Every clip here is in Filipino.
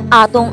Atong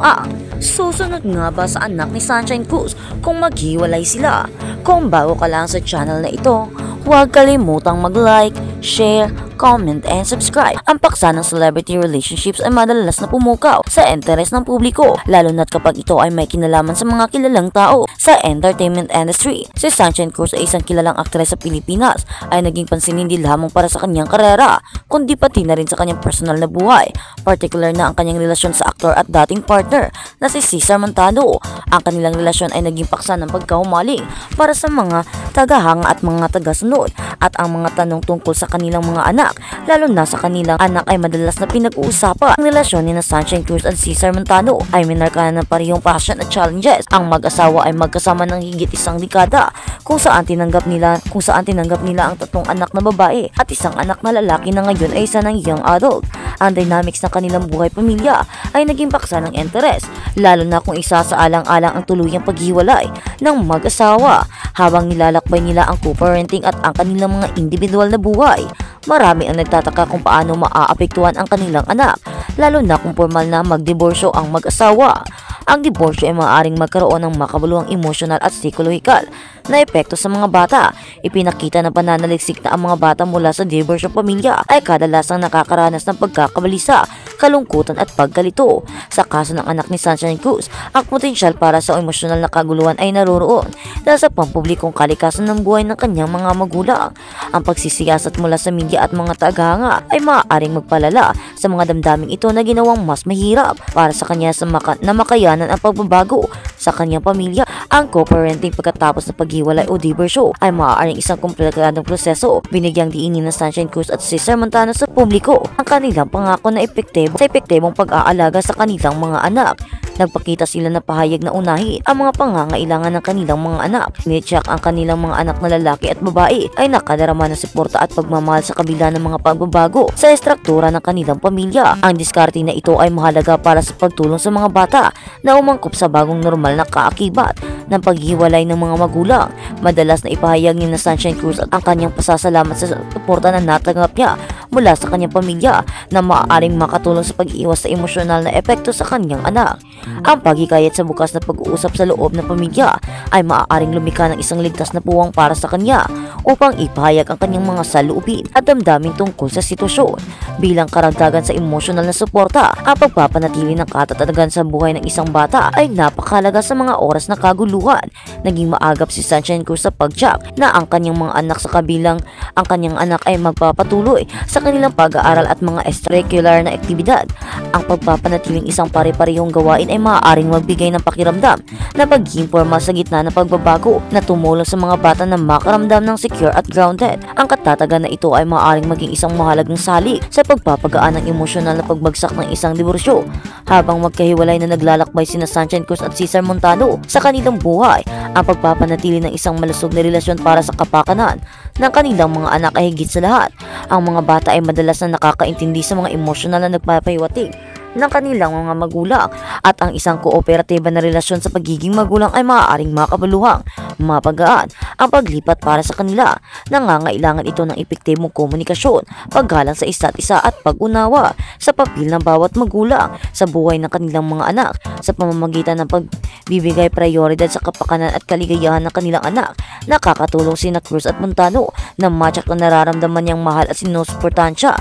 susunod nga ba sa anak ni Sunshine Cruz kung maghiwalay sila? Kung bago ka lang sa channel na ito, huwag kalimutang mag-like, share, comment, and subscribe. Ang paksa ng celebrity relationships ay madalas na pumukaw sa interes ng publiko, lalo na't kapag ito ay may kinalaman sa mga kilalang tao sa entertainment industry. Si Sunshine Cruz ay isang kilalang aktres sa Pilipinas ay naging pansinin hindi lamang para sa kanyang karera, kundi pati na rin sa kanyang personal na buhay, particular na ang kanyang relasyon sa aktor at dating partner na si Cesar Montano. Ang kanilang relasyon ay naging paksa ng pagkahumaling para sa mga tagahanga at mga tagasunod, at ang mga tanong tungkol sa kanilang mga anak, lalo na sa kanilang anak, ay madalas na pinag-uusapan. Ang relasyon ni na Sunshine Cruz at Cesar Montano ay minarkahan ng parehong passion at challenges. Ang mag-asawa ay magkasama ng higit isang dekada kung saan tinanggap nila ang 3 anak na babae at isang anak na lalaki na ngayon ay isa ng young adult. Ang dynamics ng kanilang buhay pamilya ay naging paksa ng interes, lalo na kung isa sa alang-alang ang tuluyang paghiwalay ng mag-asawa habang nilalakbay nila ang co-parenting at ang kanilang mga individual na buhay. Marami ang nagtataka kung paano maaapektuhan ang kanilang anak, lalo na kung formal na magdiborsyo ang mag-asawa. Ang diborsyo ay maaaring magkaroon ng makabuluhang emosyonal at psikolohikal na epekto sa mga bata. Ipinakita na pananaliksik na ang mga bata mula sa diborsyong pamilya ay kadalasang nakakaranas ng pagkakabalisa, kalungkutan at pagkalito. Sa kaso ng anak ni Sunshine Cruz, ang potensyal para sa emosyonal na kaguluhan ay naroroon dahil sa pampublikong kalikasan ng buhay ng kanyang mga magulang. Ang pagsisiyasat mula sa media at mga tagahanga ay maaaring magpalala sa mga damdaming ito na ginawang mas mahirap para sa kanya na makayanan ang pagbabago sa kanyang pamilya. Ang co-parenting pagkatapos ng paghiwalay o diborsyo ay maaaring isang komplikadong proseso. Binigyang diinin ng Sunshine Cruz at Cesar Montano sa publiko ang kanilang pangako na epektibong pag-aalaga sa kanilang mga anak. Nagpakita sila na pahayag na unahin ang mga pangangailangan ng kanilang mga anak. Tinitsak ang kanilang mga anak na lalaki at babae ay nakadarama ng suporta at pagmamahal sa kabila ng mga pagbabago sa estruktura ng kanilang pamilya. Ang diskarte na ito ay mahalaga para sa pagtulong sa mga bata na umangkop sa bagong normal na kaakibat ng paghiwalay ng mga magulang. Madalas na ipahayag ni na Sunshine Cruz at ang kanyang pasasalamat sa suporta na natanggap niya mula sa kanyang pamilya na maaaring makatulong sa pag-iwas sa emosyonal na epekto sa kanyang anak. Ang paghikayat sa bukas na pag-uusap sa loob ng pamilya ay maaaring lumikha ng isang ligtas na puwang para sa kanya upang ipahayag ang kanyang mga saloobin at damdamin tungkol sa sitwasyon. Bilang karagdagan sa emosyonal na suporta, ang pagpapanatili ng katatagan sa buhay ng isang bata ay napakahalaga sa mga oras na kaguluhan. Naging maagap si Sunshine Cruz sa pagtiyak na ang kanyang mga anak sa kabilang ang kanyang anak ay magpapatuloy sa kanilang pag-aaral at mga extracurricular na aktibidad. Ang pagpapanatiling isang pare-parehong gawain ay maaaring magbigay ng pakiramdam na pagiging formal sa gitna ng pagbabago na tumulong sa mga bata na makaramdam ng secure at grounded. Ang katatagan na ito ay maaaring maging isang mahalagang salik sa pagpapagaan ng emosyonal na pagbagsak ng isang diborsyo. Habang magkahiwalay na naglalakbay sina Sunshine Cruz at Cesar Montano sa kanilang buhay, ang pagpapanatili ng isang malusog na relasyon para sa kapakanan ng kanilang mga anak ay higit sa lahat. Ang mga bata ay madalas na nakakaintindi sa mga emosyonal na nagpapahiwatig ng kanilang mga magulang, at ang isang kooperatiba na relasyon sa pagiging magulang ay maaaring makabaluhang mapagaan ang paglipat para sa kanila. Nangangailangan ito ng epektibong komunikasyon, paggalang sa isa't isa at pag-unawa sa papel ng bawat magulang sa buhay ng kanilang mga anak sa pamamagitan ng pagbibigay prioridad sa kapakanan at kaligayahan ng kanilang anak. Nakakatulong sina Cruz at Montano na matyak na nararamdaman niyang mahal at sinusuportahan siya.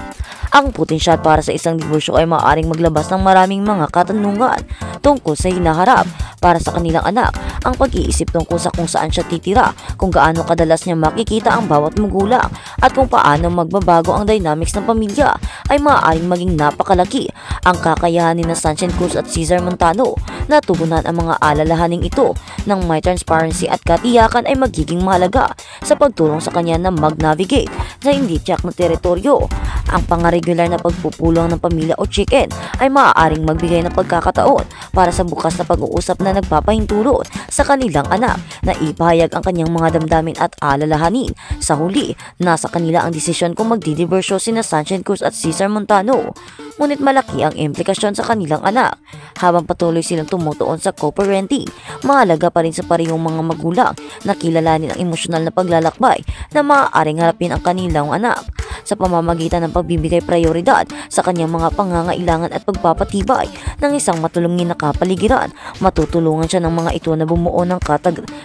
Ang potensyal para sa isang diborsyo ay maaaring maglabas ng maraming mga katanungan tungkol sa hinaharap para sa kanilang anak. Ang pag-iisip tungkol sa kung saan siya titira, kung gaano kadalas niya makikita ang bawat magulang, at kung paano magbabago ang dynamics ng pamilya ay maaaring maging napakalaki. Ang kakayahan ni na Sunshine Cruz at Cesar Montano na tugunan ang mga alalahaning ito ng may transparency at katiyakan ay magiging mahalaga sa pagtulong sa kanya na mag-navigate sa hindi tiyak na teritoryo. Ang pangaregular na pagpupulong ng pamilya o chicken ay maaaring magbigay ng pagkakataon para sa bukas na pag-uusap na nagpapahintulot sa kanilang anak na ipahayag ang kanyang mga damdamin at alalahanin. Sa huli, nasa kanila ang desisyon kung magdidiborsyo sina Sunshine Cruz at Cesar Montano. Ngunit malaki ang implikasyon sa kanilang anak. Habang patuloy silang tumutuon sa co-parenting, mahalaga pa rin sa parehong mga magulang na kilalanin ang emosyonal na paglalakbay na maaaring harapin ang kanilang anak. sa pamamagitan ng pagbibigay prioridad sa kanyang mga pangangailangan at pagpapatibay ng isang matulungin na kapaligiran. Matutulungan siya ng mga ito na bumuo ng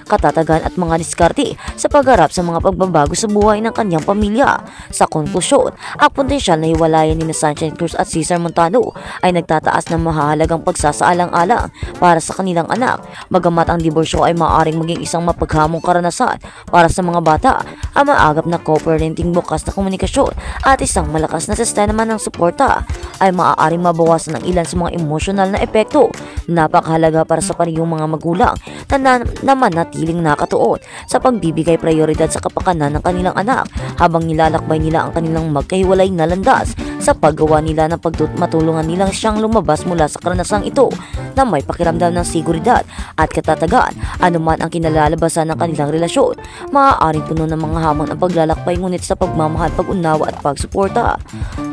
katatagan at mga diskarte sa pagharap sa mga pagbabago sa buhay ng kanyang pamilya. Sa konklusyon, ang potensyal na hiwalayan ni Sunshine Cruz at Cesar Montano ay nagtataas ng mahalagang pagsasaalang-alang para sa kanilang anak. Bagamat ang diborsyo ay maaaring maging isang mapaghamong karanasan para sa mga bata, ang maagap na co-parenting, bukas na komunikasyon at isang malakas na sistema ng suporta ay maaaring mabawasan ng ilan sa mga emosyonal na epekto. Napakahalaga para sa parehong mga magulang na manatiling nakatuon sa pagbibigay prioridad sa kapakanan ng kanilang anak habang nilalakbay nila ang kanilang magkahiwalay na landas sa paggawa nila ng matulungan nilang siyang lumabas mula sa karanasang ito na may pakiramdam ng seguridad at katatagan. Anuman ang kinalalabasan ng kanilang relasyon, maaaring puno ng mga hamon ang paglalakbay, ngunit sa pagmamahal, pag-unawa at pagsuporta,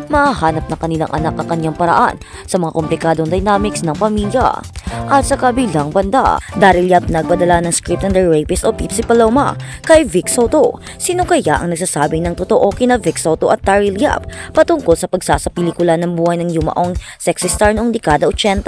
mahahanap ng kanilang anak ang kanyang paraan sa mga komplikadong dynamics ng pamilya. At sa kabilang banda, Daryl Yap nagpadala ng script ng The Rapist o Pipsy Paloma kay Vic Soto. Sino kaya ang nagsasabing ng totoo kina Vic Soto at Daryl Yap patungkol sa pagsasapelikula ng buhay ng yumaong sexy star noong dekada 80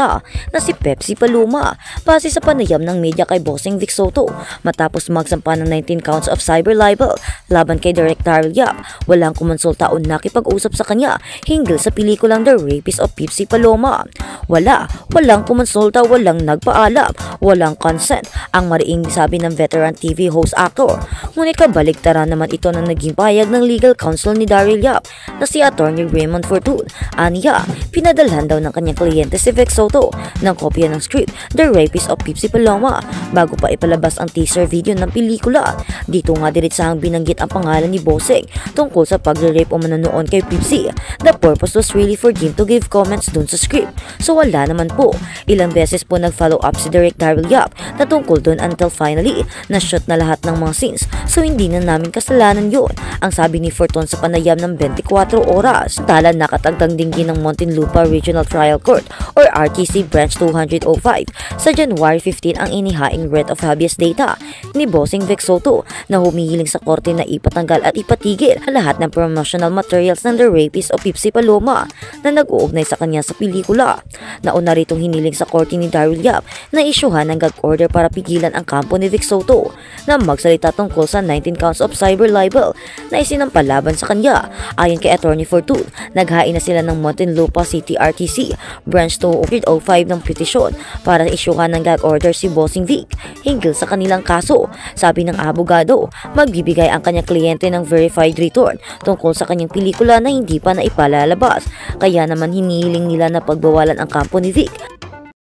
na si Pepsi Paloma? Base sa panayam ng media kay bossing Vic Soto, matapos magsampa ng 19 counts of cyber libel laban kay Direk Daryl Yap, walang kumonsulta o nakipag-usap sa kanya hinggil sa pelikulang The Rapist o Pipsy Paloma. Walang kumonsulta, walang nagpaalam, walang consent, ang mariing sabi ng veteran TV host actor. Ngunit kabaligtaran naman ito na naging pahayag ng legal counsel ni Daryl Yap na si Attorney Raymond Fortun. Aniya, pinadalhan daw ng kanyang kliyente si Vic Soto ng kopya ng script The Rapist of Pipsy Paloma bago pa ipalabas ang teaser video ng pelikula. Dito nga diretsahang binanggit ang pangalan ni Bossing tungkol sa pagre-rape o mananoon kay Pipsy. The purpose was really for him to give comments dun sa script. So wala naman po. Ilang beses po nag-follow up si Direk Daryl Yap na tungkol dun until finally na-shoot na lahat ng mga scenes. So hindi na namin kasalanan yun, ang sabi ni Fortun sa panayam ng 24 oras. Tala nakatagdang dinggin ng Muntinlupa Regional Trial Court or RTC Branch 205 sa January 15 ang inihaing writ of habeas data ni bossing Vic Soto na humihiling sa korte na ipatanggal at ipatigil ang lahat ng promotional materials ng The Rapist o Pipsy Paloma na nag-uugnay sa kanya sa pelikula. Nauna ritong hiniling sa korte ni Daryl Yap na isyuhan ng gag order para pigilan ang kampo ni Vic Soto na magsalita tungkol sa 19 counts of cyber libel na isinampalaban sa kanya. Ayon kay Attorney Fortun, naghain na sila ng Muntinlupa City RTC Branch 205 ng petisyon para isyuhan ng gag order si bossing Vic hinggil sa kanilang kaso. Sabi ng abogado, magbibigay ang kanyang kliyente ng verified return tungkol sa kanyang pelikula na hindi pa naipalalabas. Kaya naman hinihiling nila na pagbawalan ang kampo ni Vic